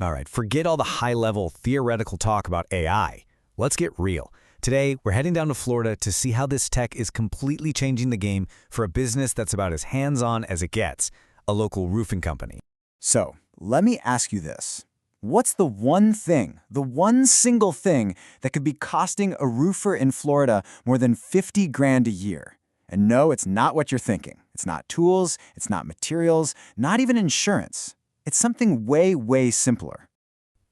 All right, forget all the high-level theoretical talk about AI. Let's get real. Today, we're heading down to Florida to see how this tech is completely changing the game for a business that's about as hands-on as it gets, a local roofing company. So, let me ask you this. What's the one single thing that could be costing a roofer in Florida more than 50 grand a year? And no, it's not what you're thinking. It's not tools, it's not materials, not even insurance. It's something way, way simpler.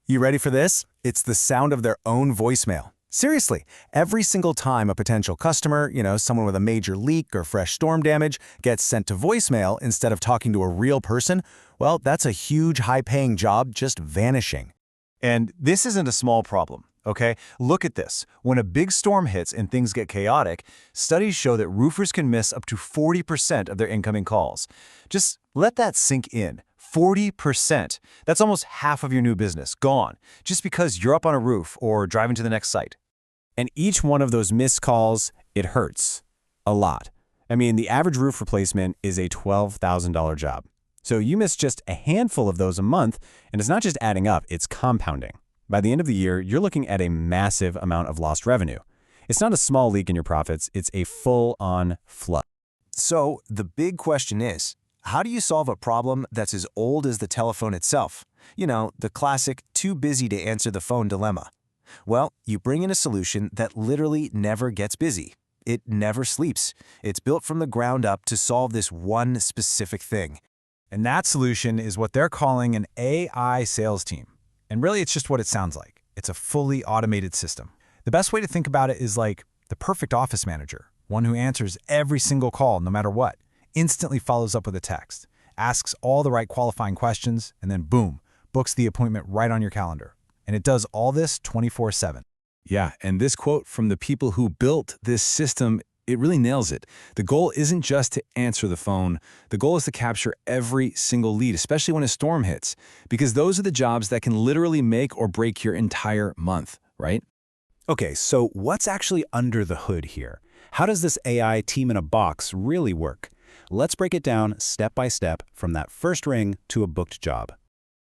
You ready for this? It's the sound of their own voicemail. Seriously, every single time a potential customer, someone with a major leak or fresh storm damage, gets sent to voicemail instead of talking to a real person, well, that's a huge, high-paying job just vanishing. And this isn't a small problem, okay? Look at this. When a big storm hits and things get chaotic, studies show that roofers can miss up to 40% of their incoming calls. Just let that sink in. 40%. That's almost half of your new business gone, just because you're up on a roof or driving to the next site. And each one of those missed calls, it hurts. A lot. I mean, the average roof replacement is a $12,000 job. So you miss just a handful of those a month, and it's not just adding up, it's compounding. By the end of the year, you're looking at a massive amount of lost revenue. It's not a small leak in your profits, it's a full-on flood. So the big question is, how do you solve a problem that's as old as the telephone itself? The classic too busy to answer the phone dilemma. Well, you bring in a solution that literally never gets busy. It never sleeps. It's built from the ground up to solve this one specific thing. And that solution is what they're calling an AI sales team. And really, it's just what it sounds like. It's a fully automated system. The best way to think about it is like the perfect office manager, one who answers every single call no matter what, instantly follows up with a text, asks all the right qualifying questions, and then boom, books the appointment right on your calendar. And it does all this 24/7. Yeah, and this quote from the people who built this system, it really nails it. The goal isn't just to answer the phone. The goal is to capture every single lead, especially when a storm hits, because those are the jobs that can literally make or break your entire month, right? Okay, so what's actually under the hood here? How does this AI team in a box really work? Let's break it down step by step from that first ring to a booked job.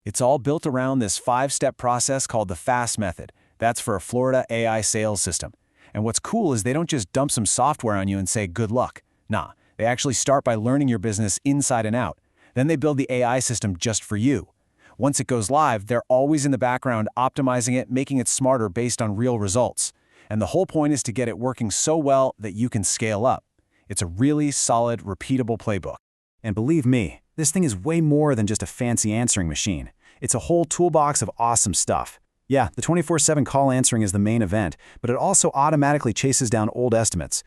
It's all built around this 5-step process called the FAST method. That's for a Florida AI sales system. And what's cool is they don't just dump some software on you and say, good luck. Nah, they actually start by learning your business inside and out. Then they build the AI system just for you. Once it goes live, they're always in the background optimizing it, making it smarter based on real results. And the whole point is to get it working so well that you can scale up. It's a really solid, repeatable playbook. And believe me, this thing is way more than just a fancy answering machine. It's a whole toolbox of awesome stuff. Yeah, the 24/7 call answering is the main event, but it also automatically chases down old estimates,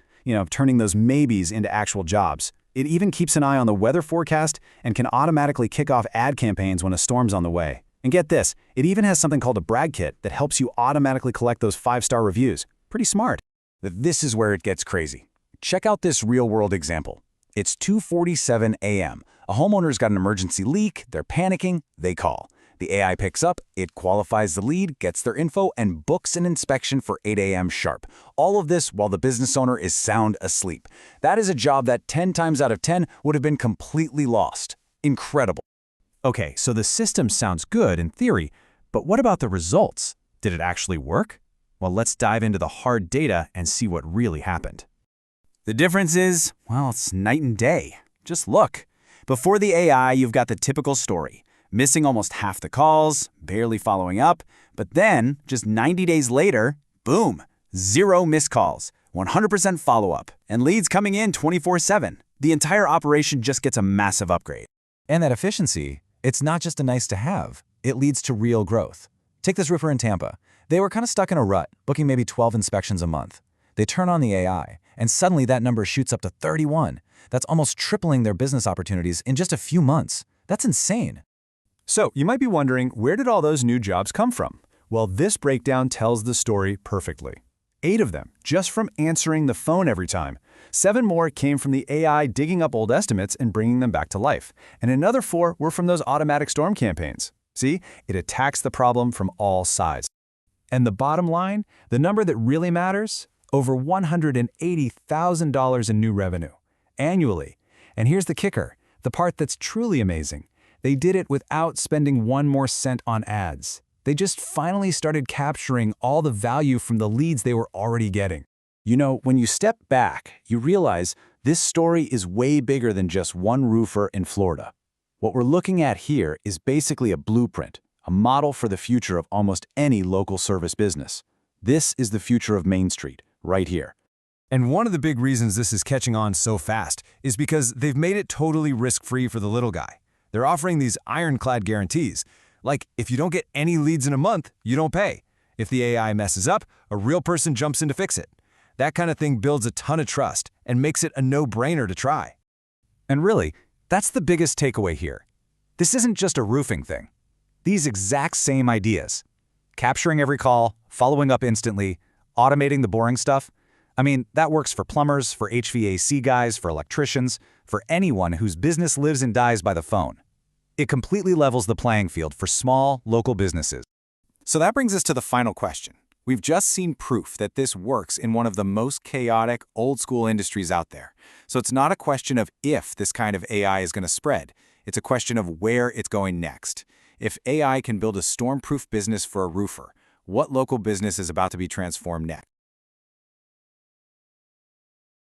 turning those maybes into actual jobs. It even keeps an eye on the weather forecast and can automatically kick off ad campaigns when a storm's on the way. And get this, it even has something called a brag kit that helps you automatically collect those 5-star reviews. Pretty smart. This is where it gets crazy. Check out this real-world example. It's 2:47 a.m. A homeowner's got an emergency leak, they're panicking, they call. The AI picks up, it qualifies the lead, gets their info, and books an inspection for 8 a.m. sharp. All of this while the business owner is sound asleep. That is a job that 10 times out of 10 would have been completely lost. Incredible. Okay, so the system sounds good in theory, but what about the results? Did it actually work? Well, let's dive into the hard data and see what really happened. The difference is, well, it's night and day. Just look. Before the AI, you've got the typical story. Missing almost half the calls, barely following up, but then, just 90 days later, boom, 0 missed calls, 100% follow-up, and leads coming in 24/7. The entire operation just gets a massive upgrade. And that efficiency, it's not just a nice to have, it leads to real growth. Take this roofer in Tampa. They were kind of stuck in a rut, booking maybe 12 inspections a month. They turn on the AI, and suddenly that number shoots up to 31. That's almost tripling their business opportunities in just a few months. That's insane. So you might be wondering, where did all those new jobs come from? Well, this breakdown tells the story perfectly. 8 of them, just from answering the phone every time. 7 more came from the AI digging up old estimates and bringing them back to life. And another 4 were from those automatic storm campaigns. See, it attacks the problem from all sides. And the bottom line, the number that really matters, over $180,000 in new revenue, annually. And here's the kicker, the part that's truly amazing. They did it without spending one more cent on ads. They just finally started capturing all the value from the leads they were already getting. You know, when you step back, you realize this story is way bigger than just one roofer in Florida. What we're looking at here is basically a blueprint, a model for the future of almost any local service business. This is the future of Main Street, right here. And one of the big reasons this is catching on so fast is because they've made it totally risk-free for the little guy. They're offering these ironclad guarantees. Like, if you don't get any leads in a month, you don't pay. If the AI messes up, a real person jumps in to fix it. That kind of thing builds a ton of trust and makes it a no-brainer to try. And really, that's the biggest takeaway here. This isn't just a roofing thing. These exact same ideas, capturing every call, following up instantly, automating the boring stuff, I mean, that works for plumbers, for HVAC guys, for electricians, for anyone whose business lives and dies by the phone. It completely levels the playing field for small, local businesses. So that brings us to the final question. We've just seen proof that this works in one of the most chaotic, old-school industries out there. So it's not a question of if this kind of AI is going to spread. It's a question of where it's going next. If AI can build a storm-proof business for a roofer, what local business is about to be transformed next?